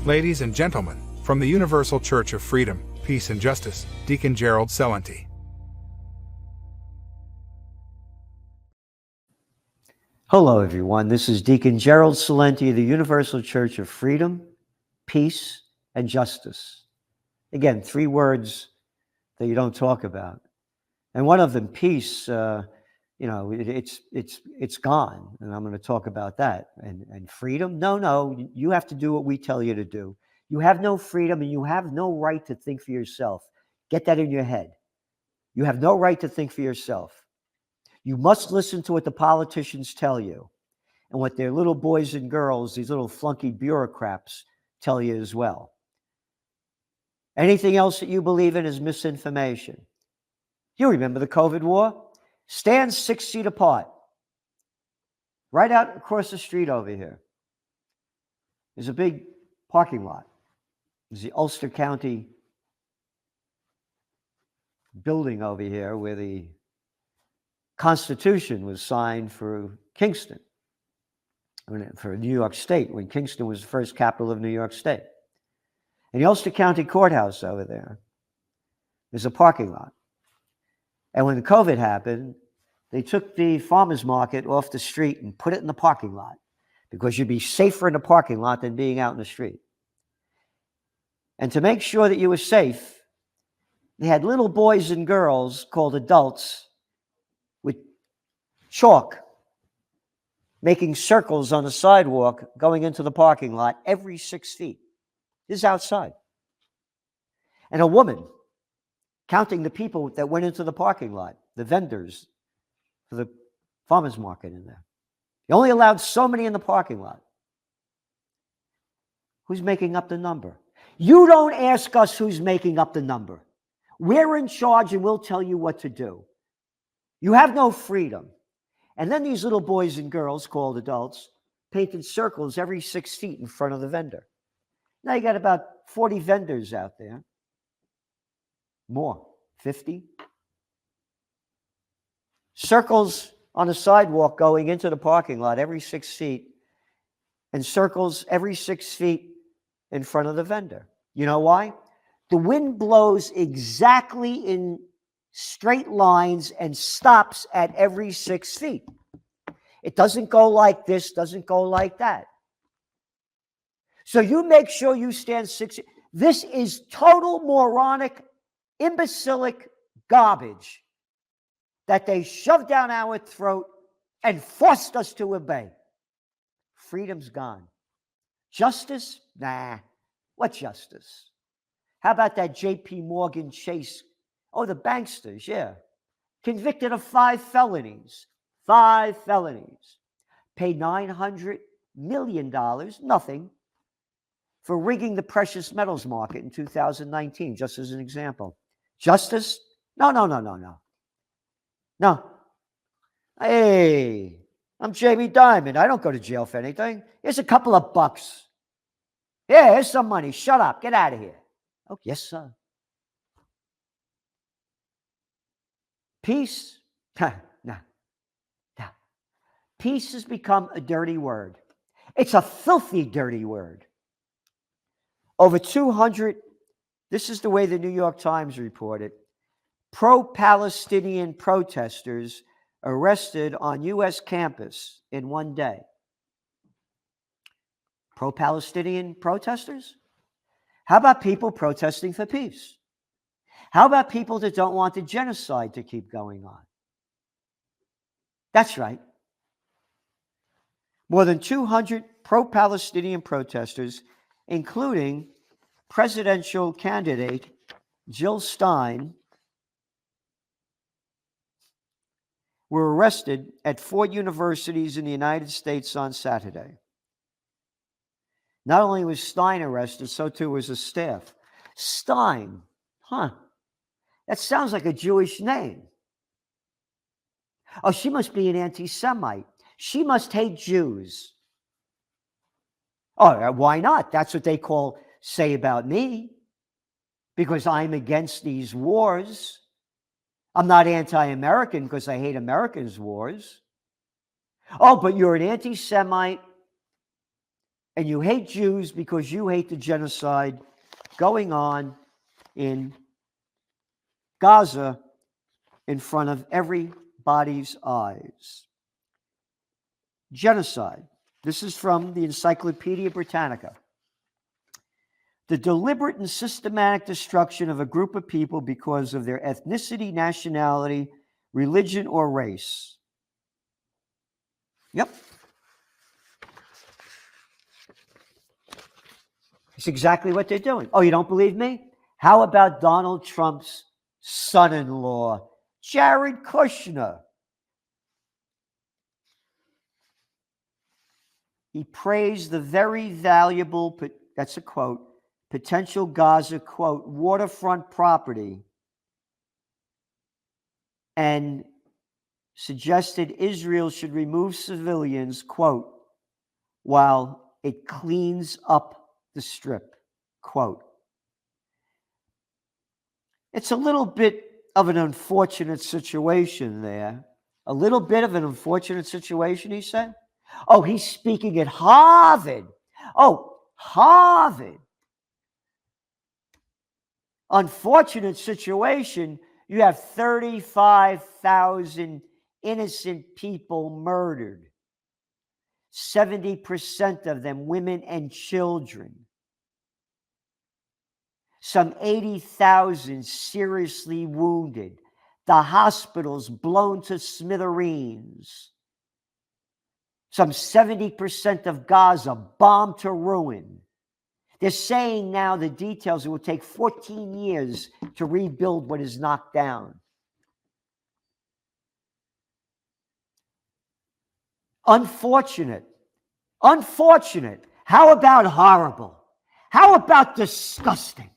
Ladies and gentlemen, from the Universal Church of Freedom, Peace and Justice, Deacon Gerald Celente. Hello, everyone. This is Deacon Gerald Celente of the Universal Church of Freedom, Peace, and Justice. Again, 3 words that you don't talk about. And one of them, peace, it's gone. And I'm going to talk about that. And freedom? No, you have to do what we tell you to do. You have no freedom and you have no right to think for yourself. Get that in your head. You have no right to think for yourself. You must listen to what the politicians tell you and what their little boys and girls, these little flunky bureaucrats, tell you as well. Anything else that you believe in is misinformation. You remember the COVID war? Stand 6 feet apart. Right out across the street over here. There's a big parking lot. There's the Ulster County building over here where the Constitution was signed for Kingston, for New York State, when Kingston was the first capital of New York State. In the Ulster County Courthouse over there, there's a parking lot. And when the COVID happened, they took the farmer's market off the street and put it in the parking lot because you'd be safer in the parking lot than being out in the street. And to make sure that you were safe, they had little boys and girls called adults with chalk making circles on the sidewalk going into the parking lot every 6 feet. This is outside. And a woman counting the people that went into the parking lot, the vendors for the farmer's market in there. You only allowed so many in the parking lot. Who's making up the number? You don't ask us who's making up the number. We're in charge and we'll tell you what to do. You have no freedom. And then these little boys and girls called adults painted circles every 6 feet in front of the vendor. Now you got about 40 vendors out there. More, 50. Circles on the sidewalk going into the parking lot every 6 feet, and circles every 6 feet in front of the vendor. You know why? The wind blows exactly in straight lines and stops at every 6 feet. It doesn't go like this, doesn't go like that. So you make sure you stand 6 feet. This is total moronic, imbecilic garbage that they shoved down our throat and forced us to obey. Freedom's gone. Justice? Nah. What justice? How about that J.P. Morgan Chase? Oh, the banksters, yeah. Convicted of 5 felonies. 5 felonies. Paid $900 million, nothing, for rigging the precious metals market in 2019, just as an example. Justice? No. No. Hey, I'm Jamie Dimon. I don't go to jail for anything. Here's a couple of bucks. Yeah, here's some money. Shut up. Get out of here. Oh, yes, sir. Peace? No. Peace has become a dirty word. It's a filthy, dirty word. Over 200, this is the way the New York Times reported, pro-Palestinian protesters arrested on U.S. campus in one day. Pro-Palestinian protesters? How about people protesting for peace? How about people that don't want the genocide to keep going on? That's right. More than 200 pro-Palestinian protesters, including presidential candidate Jill Stein, were arrested at 4 universities in the United States on Saturday. Not only was Stein arrested, so too was his staff. Stein, that sounds like a Jewish name. Oh, she must be an anti-Semite. She must hate Jews. Oh, why not? That's what they say about me, because I'm against these wars. I'm not anti-American because I hate Americans' wars. Oh, but you're an anti-Semite. And you hate Jews because you hate the genocide going on in Gaza in front of everybody's eyes. Genocide. This is from the Encyclopedia Britannica. The deliberate and systematic destruction of a group of people because of their ethnicity, nationality, religion, or race. Yep. It's exactly what they're doing. Oh, you don't believe me? How about Donald Trump's son-in-law, Jared Kushner? He praised the very valuable, that's a quote, potential Gaza, quote, waterfront property, and suggested Israel should remove civilians, quote, while it cleans up the strip, quote. It's a little bit of an unfortunate situation there. A little bit of an unfortunate situation, he said. Oh, he's speaking at Harvard. Oh, Harvard. Unfortunate situation. You have 35,000 innocent people murdered. 70% of them women and children. Some 80,000 seriously wounded. The hospitals blown to smithereens. Some 70% of Gaza bombed to ruin. They're saying now the details, it will take 14 years to rebuild what is knocked down. Unfortunate. Unfortunate. How about horrible? How about disgusting?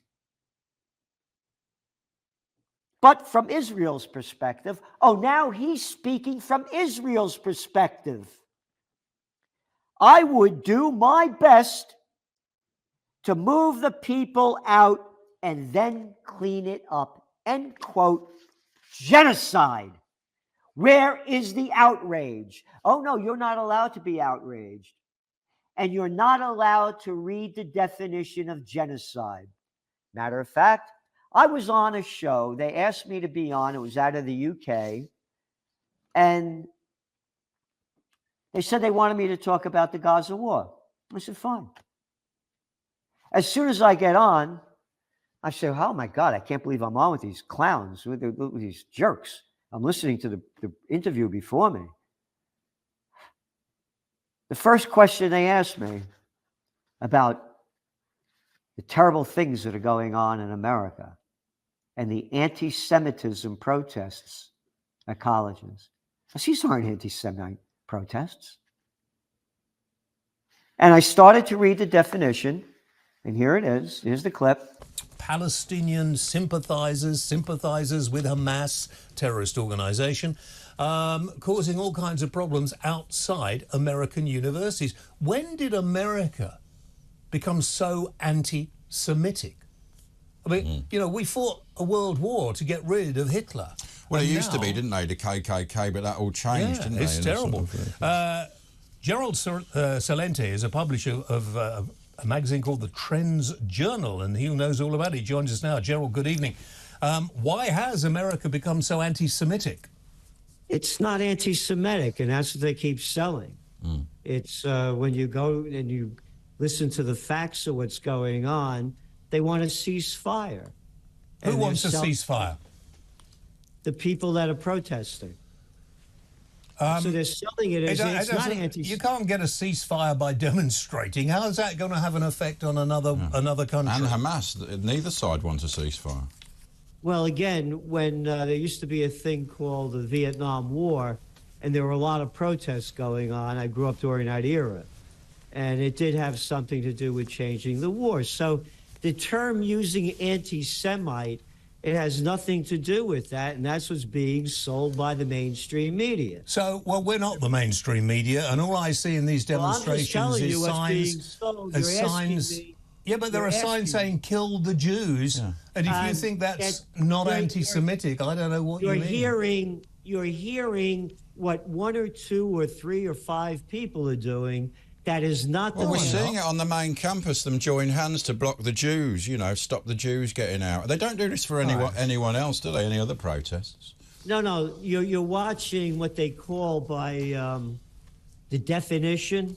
But from Israel's perspective, oh, now he's speaking from Israel's perspective. I would do my best to move the people out and then clean it up. End quote. Genocide. Where is the outrage? Oh, no, you're not allowed to be outraged. And you're not allowed to read the definition of genocide. Matter of fact, I was on a show. They asked me to be on. It was out of the UK. And they said they wanted me to talk about the Gaza war. I said, fine. As soon as I get on, I say, oh my God, I can't believe I'm on with these clowns, with these jerks. I'm listening to the interview before me. The first question they asked me about the terrible things that are going on in America and the anti-Semitism protests at colleges. These aren't anti-Semite protests. And I started to read the definition, and here it is. Here's the clip. Palestinian sympathizers with Hamas, terrorist organization, causing all kinds of problems outside American universities. When did America become so anti-Semitic? I mean, you know, we fought a world war to get rid of Hitler. Well, it used to be, didn't they, the KKK, but that all changed, didn't they? It's terrible. Gerald Celente is a publisher of a magazine called The Trends Journal, and he knows all about it. He joins us now. Gerald, good evening. Why has America become so anti-Semitic? It's not anti-Semitic, and that's what they keep selling. It's when you go and you listen to the facts of what's going on, they want a ceasefire. Who wants a ceasefire? The people that are protesting. So they're selling it as it's not anti-Semitic. You can't get a ceasefire by demonstrating. How is that going to have an effect on another country? And Hamas, neither side wants a ceasefire. Well, again, when there used to be a thing called the Vietnam War, and there were a lot of protests going on. I grew up during that era, and it did have something to do with changing the war. So the term using anti-Semite, it has nothing to do with that, and that's what's being sold by the mainstream media. So, well, we're not the mainstream media, and all I see in these demonstrations is signs. Yeah, but there are signs saying "kill the Jews," and if you think that's not anti-Semitic, I don't know what you mean. You're hearing what 1 or 2 or 3 or 5 people are doing, That is not the Well, we're way. seeing it on the main campus, them join hands to block the Jews, you know, stop the Jews getting out. They don't do this for anyone else, do they? Any other protests? No, you're watching what they call by the definition,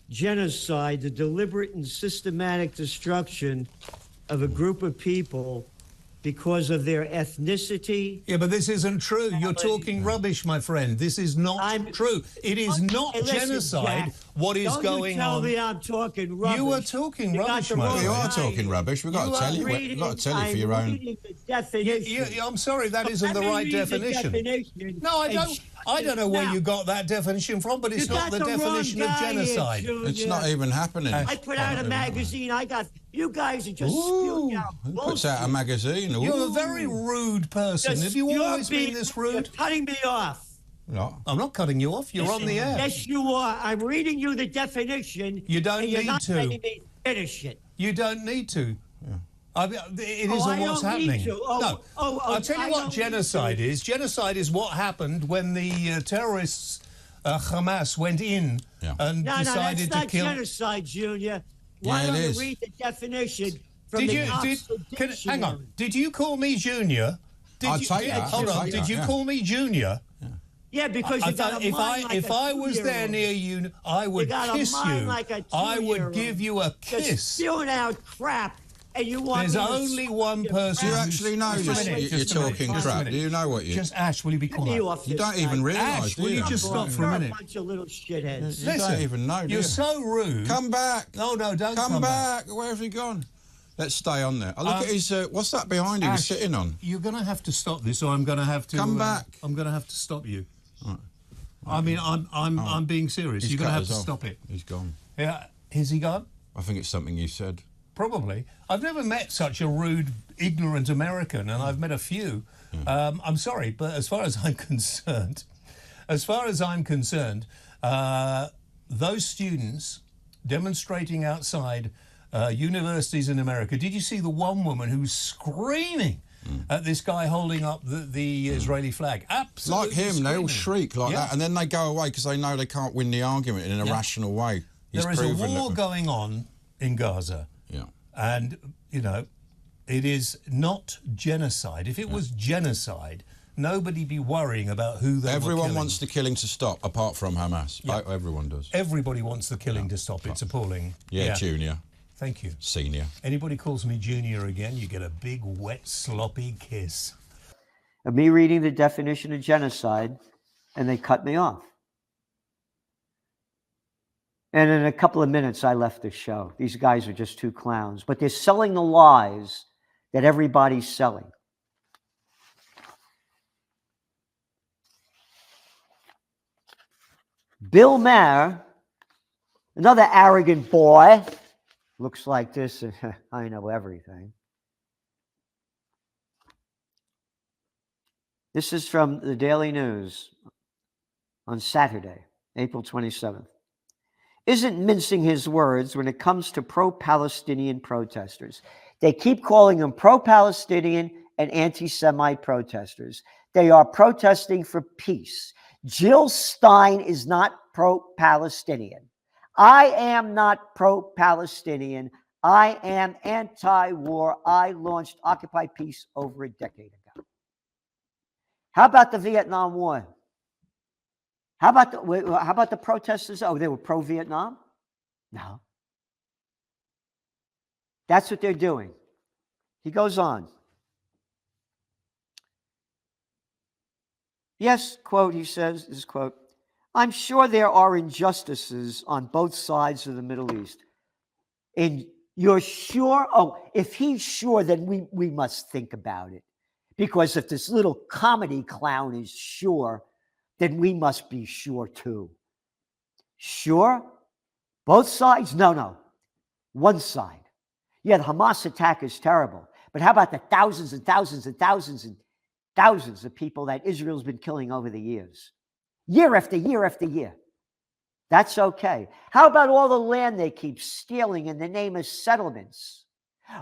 genocide, the deliberate and systematic destruction of a group of people because of their ethnicity. Yeah, but this isn't true. You're talking rubbish, my friend. This is not true. It is not Hey, listen, genocide. Jack, what is don't going you tell on? me I'm talking rubbish. You are talking You got rubbish, the my wrong friend. You are guy. talking rubbish. We've got to tell you. We've got to tell you for your I'm own. reading the definition. I'm sorry, that isn't the Let me right read the definition. definition No, I and don't. I don't know where you got that definition from, but it's You not got the the wrong definition of guy here, genocide. Junior. It's not even happening. I put out a magazine. You guys are just Ooh, spewing out Who bullshit. puts out a magazine? Ooh. You're a very rude person. Have you always been this You're rude? cutting me off. No. I'm not cutting you off. You're on the air. Yes, you are. I'm reading you the definition. You don't and you're need not to. letting me finish it. You don't need to. It isn't I what's don't need happening. to. No. I'll tell you I what don't need genocide to. is. Genocide is what happened when the terrorists, Hamas, went in and No, decided that's not to kill. genocide, Junior. Why Yeah, it don't you is. read the definition from Did the you? Oxford Hang Dictionary? on. Did you call me Junior? I'll take that. Hold I'll on. take Did that, you yeah. call me Junior? Yeah, because you got a mind like if I was there two-year-old. near you, I would got a kiss mind you. like a I would two-year-old. give you a Just kiss. spewing out crap, and you want There's me to only swallow one your person. Do you crap? actually know Just a minute, you're just a minute, talking just a crap? minute. Do you know what you? Just Ash, will you be Get me quiet? off You this don't even guy. realise, Ash, do will you you? just stop for a You're minute? a bunch of little shitheads. You don't even know, do You're you? so rude. Come back. No, don't Come back. Where have he gone? Let's stay on there. Oh, look at his. What's that behind him? He's Ash, sitting on. You're going to have to stop this, or I'm going to have to Come back. I'm going to have to stop you. I mean, I'm being serious. He's You're going to cut have us to off. stop it. He's gone. Yeah, is he gone? I think it's something you said. Probably. I've never met such a rude, ignorant American, and I've met a few. I'm sorry, but as far as I'm concerned, those students demonstrating outside universities in America. Did you see the one woman who was screaming at this guy holding up the Israeli flag? Absolutely. Like him, they all screaming. shriek like that, and then they go away because they know they can't win the argument in a rational way. He's There is a proven war that- going on in Gaza. Yeah. And, it is not genocide. If it was genocide, nobody'd be worrying about who they were Everyone killing. wants the killing to stop, apart from Hamas. Yeah. Everyone does. Everybody wants the killing to stop. It's appalling. Yeah, Junior, Thank you. Senior. Anybody calls me Junior again, you get a big, wet, sloppy kiss. Of me reading the definition of genocide, and they cut me off. And in a couple of minutes, I left the show. These guys are just two clowns, but they're selling the lies that everybody's selling. Bill Maher, another arrogant boy, looks like this. I know everything. This is from the Daily News on Saturday, April 27th. Isn't mincing his words when it comes to pro-Palestinian protesters. They keep calling them pro-Palestinian and anti-Semite protesters. They are protesting for peace. Jill Stein is not pro-Palestinian. I am not pro-Palestinian. I am anti-war. I launched Occupy Peace over a decade ago. How about the Vietnam War? How about the protesters? Oh, they were pro-Vietnam? No. That's what they're doing. He goes on. Yes, quote, he says, this quote, I'm sure there are injustices on both sides of the Middle East. And you're sure? Oh, if he's sure, then we must think about it. Because if this little comedy clown is sure, then we must be sure too. Sure? Both sides? No. One side. Yeah, the Hamas attack is terrible. But how about the thousands and thousands and thousands and thousands of people that Israel's been killing over the years? Year after year after year. That's okay. How about all the land they keep stealing in the name of settlements?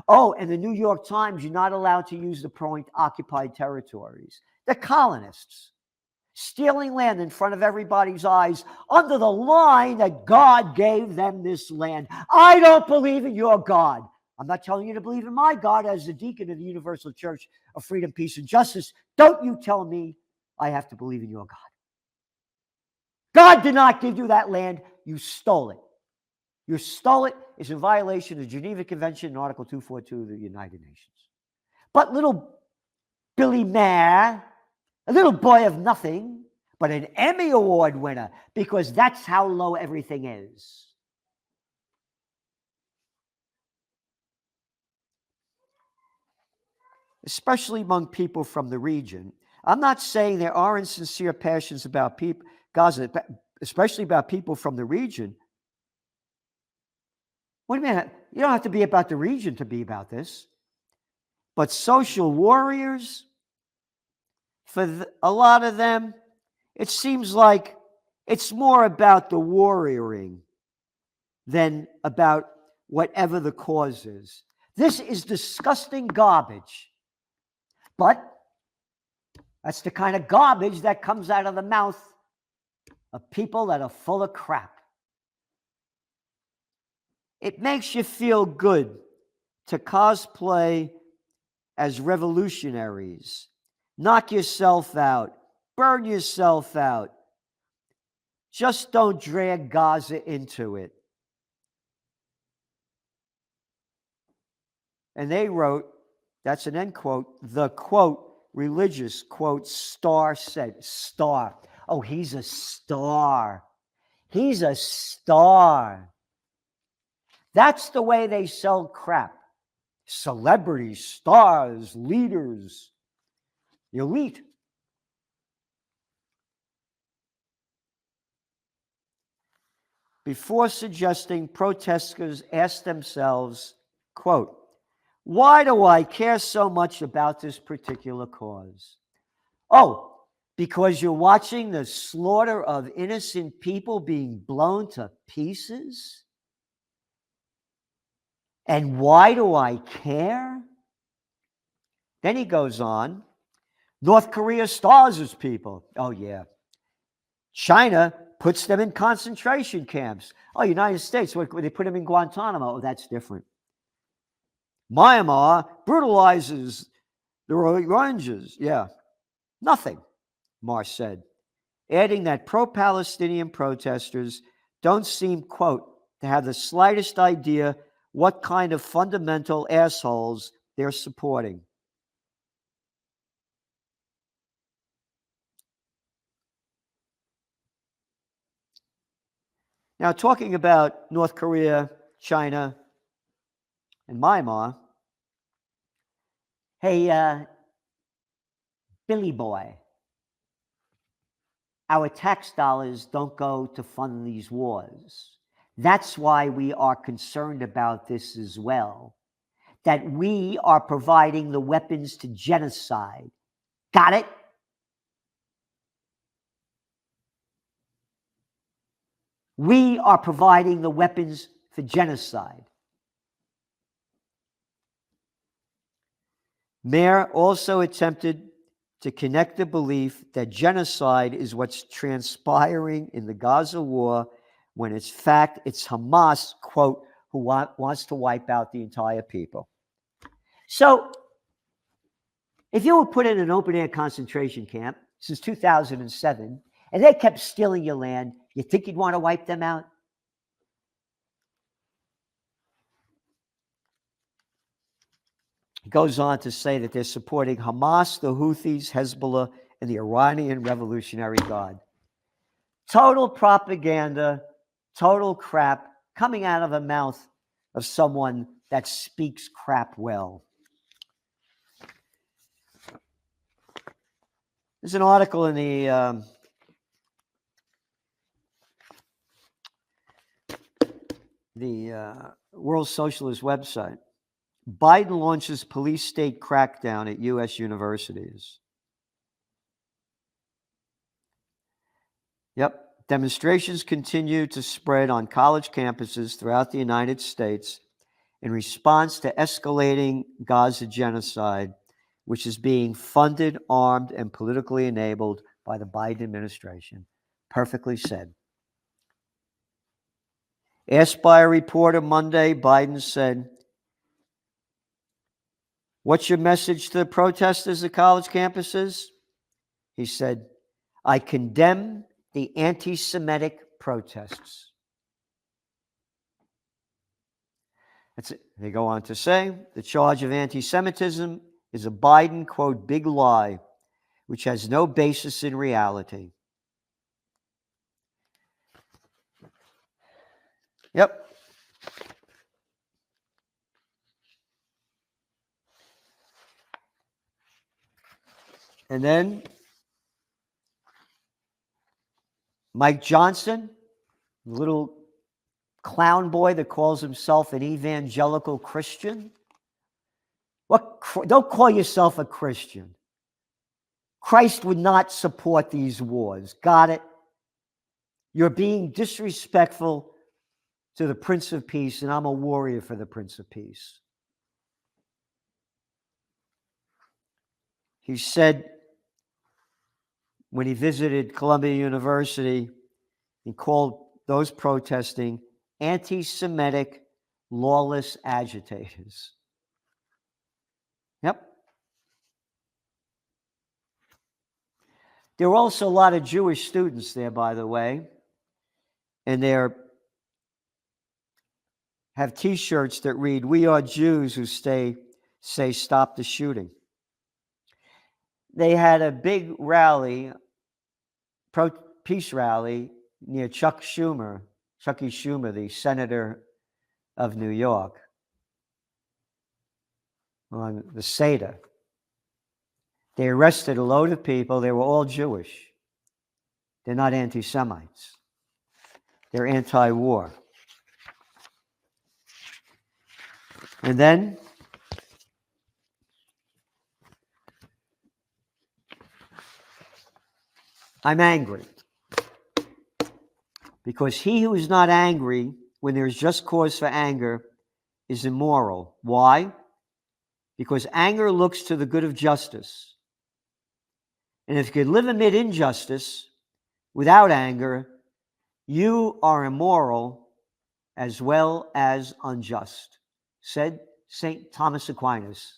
Oh, and the New York Times, you're not allowed to use the point occupied territories. The colonists. stealing land in front of everybody's eyes under the line that God gave them this land. I don't believe in your God. I'm not telling you to believe in my God as the deacon of the Universal Church of Freedom, Peace, and Justice. Don't you tell me I have to believe in your God. God did not give you that land. You stole it. You stole it. It's in violation of the Geneva Convention and Article 242 of the United Nations. But little Billy Mayer, a little boy of nothing, but an Emmy Award winner, because that's how low everything is. Especially among people from the region. I'm not saying there aren't sincere passions about people, Gaza, especially about people from the region. What do you mean? You don't have to be about the region to be about this. But social warriors, for a lot of them, it seems like it's more about the warrioring than about whatever the cause is. This is disgusting garbage. But that's the kind of garbage that comes out of the mouth of people that are full of crap. It makes you feel good to cosplay as revolutionaries. Knock yourself out. Burn yourself out. Just don't drag Gaza into it. And they wrote, that's an end quote, the quote, religious quote, star said, star. Oh, he's a star. He's a star. That's the way they sell crap. Celebrities, stars, leaders, the elite. Before suggesting, protesters asked themselves, quote, why do I care so much about this particular cause? Oh, because you're watching the slaughter of innocent people being blown to pieces? And why do I care? Then he goes on, North Korea starves its people. Oh, yeah. China puts them in concentration camps. Oh, United States, they put them in Guantanamo. Oh, that's different. Myanmar brutalizes the Rohingyas. Yeah, nothing, Marsh said, adding that pro-Palestinian protesters don't seem, quote, to have the slightest idea what kind of fundamental assholes they're supporting. Now, talking about North Korea, China, and Myanmar, hey, Billy boy, our tax dollars don't go to fund these wars. That's why we are concerned about this as well, that we are providing the weapons to genocide. Got it? We are providing the weapons for genocide. Mayer also attempted to connect the belief that genocide is what's transpiring in the Gaza war when in fact it's Hamas, quote, who wants to wipe out the entire people. So, if you were put in an open-air concentration camp since 2007, and they kept stealing your land, you think you'd want to wipe them out? He goes on to say that they're supporting Hamas, the Houthis, Hezbollah, and the Iranian Revolutionary Guard. Total propaganda, total crap coming out of the mouth of someone that speaks crap well. There's an article in the World Socialist website. Biden launches police state crackdown at U.S. universities. Yep. Demonstrations continue to spread on college campuses throughout the United States in response to escalating Gaza genocide, which is being funded, armed, and politically enabled by the Biden administration. Perfectly said. Asked by a reporter Monday, Biden said, "What's your message to the protesters at college campuses?" He said, "I condemn the anti-Semitic protests." That's it. They go on to say, the charge of anti-Semitism is a Biden, quote, big lie, which has no basis in reality. Yep. And then Mike Johnson, little clown boy that calls himself an evangelical Christian. Don't call yourself a Christian. Christ would not support these wars. Got it? You're being disrespectful to the Prince of Peace, and I'm a warrior for the Prince of Peace. He said when he visited Columbia University, he called those protesting anti-Semitic, lawless agitators. Yep. There were also a lot of Jewish students there, by the way, and they have T-shirts that read, "We are Jews who say stop the shooting." They had a big rally, peace rally, near Chucky Schumer, the senator of New York, on the Seder. They arrested a load of people. They were all Jewish. They're not anti-Semites. They're anti-war. And then I'm angry because he who is not angry when there is just cause for anger is immoral. Why? Because anger looks to the good of justice. And if you could live amid injustice without anger, you are immoral as well as unjust, said St. Thomas Aquinas.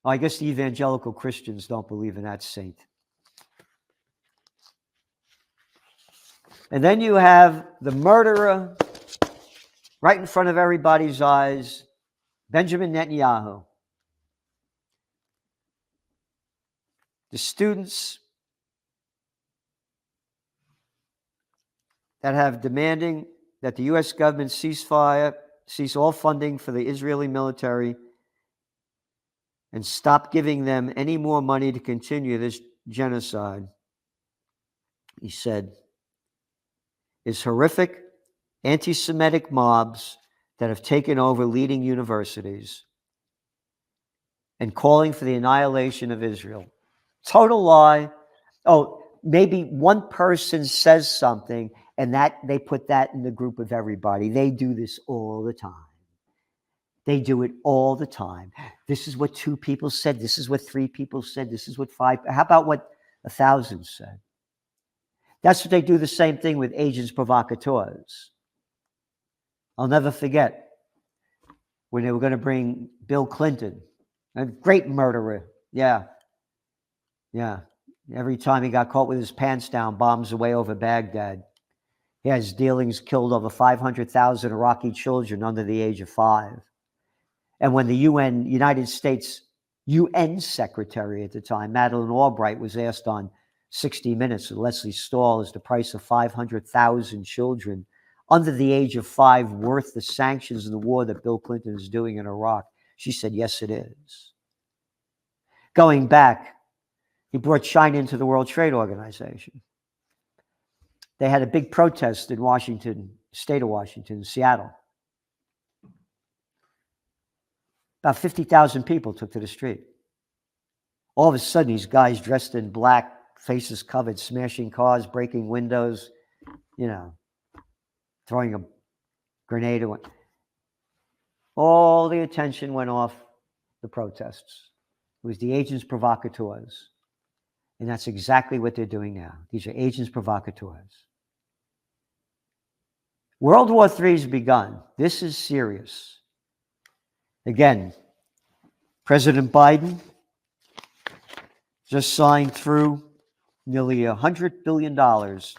Well, I guess the evangelical Christians don't believe in that saint. And then you have the murderer right in front of everybody's eyes, Benjamin Netanyahu. The students that have demanding that the U.S. government cease all funding for the Israeli military and stop giving them any more money to continue this genocide, he said, is horrific anti-Semitic mobs that have taken over leading universities and calling for the annihilation of Israel. Total lie. Oh, maybe one person says something and that they put that in the group of everybody. They do this all the time. They do it all the time. This is what 2 people said. This is what 3 people said. This is what 5. How about what 1,000 said? That's what they do, the same thing with agents provocateurs. I'll never forget when they were going to bring Bill Clinton, a great murderer. Yeah. Every time he got caught with his pants down, bombs away over Baghdad. He has dealings, killed over 500,000 Iraqi children under the age of 5. And when the United States UN secretary at the time, Madeleine Albright, was asked on 60 Minutes with Leslie Stahl, is the price of 500,000 children under the age of 5 worth the sanctions in the war that Bill Clinton is doing in Iraq? She said, yes, it is. Going back, he brought China into the World Trade Organization. They had a big protest in Washington, state of Washington, Seattle. About 50,000 people took to the street. All of a sudden, these guys dressed in black, faces covered, smashing cars, breaking windows, throwing a grenade. All the attention went off the protests. It was the agents provocateurs. And that's exactly what they're doing now. These are agents provocateurs. World War III has begun. This is serious. Again, President Biden just signed through nearly $100 billion to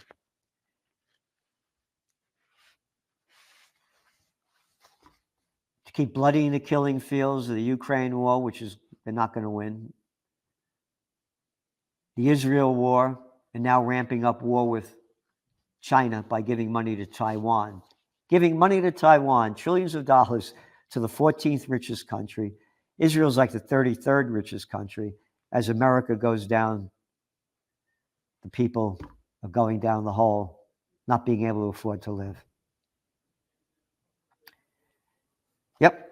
keep bloodying the killing fields of the Ukraine war, which is they're not going to win. The Israel war, and now ramping up war with China by giving money to Taiwan. Giving money to Taiwan, trillions of dollars, to the 14th richest country. Israel's like the 33rd richest country. As America goes down, the people are going down the hole, not being able to afford to live. Yep.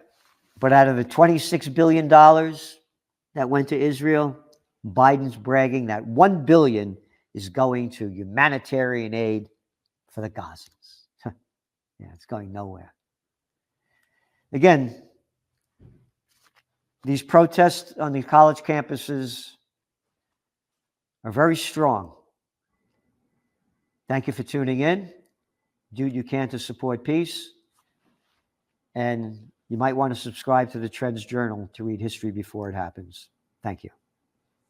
But out of the $26 billion that went to Israel, Biden's bragging that $1 billion is going to humanitarian aid for the Gazans. Yeah, it's going nowhere. Again, these protests on the college campuses are very strong. Thank you for tuning in. Do what you can to support peace. And you might want to subscribe to the Trends Journal to read history before it happens. Thank you.